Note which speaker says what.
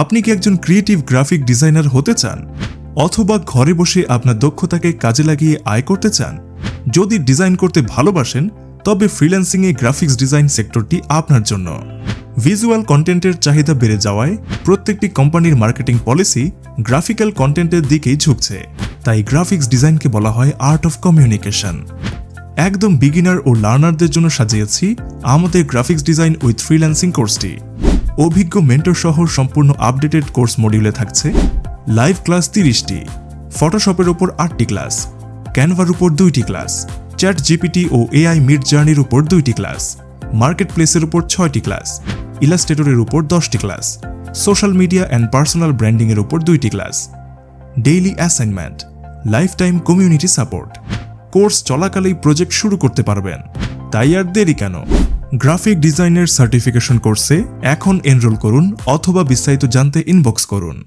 Speaker 1: আপনি কি একজন ক্রিয়েটিভ গ্রাফিক ডিজাইনার হতে চান, অথবা ঘরে বসে আপনার দক্ষতাকে কাজে লাগিয়ে আয় করতে চান? যদি ডিজাইন করতে ভালোবাসেন, তবে ফ্রিল্যান্সিংয়ে গ্রাফিক্স ডিজাইন সেক্টরটি আপনার জন্য। ভিজুয়াল কন্টেন্টের চাহিদা বেড়ে যাওয়ায় প্রত্যেকটি কোম্পানির মার্কেটিং পলিসি গ্রাফিক্যাল কন্টেন্টের দিকেই ঝুঁকছে। তাই গ্রাফিক্স ডিজাইনকে বলা হয় আর্ট অফ কমিউনিকেশন। একদম বিগিনার ও লার্নারদের জন্য সাজিয়েছি আমাদের গ্রাফিক্স ডিজাইন উইথ ফ্রিল্যান্সিং কোর্সটি। অভিজ্ঞ মেন্টর সহ সম্পূর্ণ আপডেটেড কোর্স মডিউলে থাকছে লাইভ ক্লাস 30টি, ফটোশপের উপর 8টি ক্লাস, ক্যানভার উপর 2টি ক্লাস, চ্যাট জিপিটি ও এআই মিড জার্নির উপর 2টি ক্লাস, মার্কেট প্লেসের উপর 6টি ক্লাস, ইলাস্ট্রেটরের উপর 10টি class, social media and personal ব্র্যান্ডিংয়ের উপর 2টি class, daily assignment, life time community support. Course চলাকালেই প্রজেক্ট শুরু করতে পারবেন। তাই আর দেরি কেন? গ্রাফিক ডিজাইনের সার্টিফিকেশন কোর্সে এখন এনরোল করুন অথবা বিস্তারিত জানতে ইনবক্স করুন।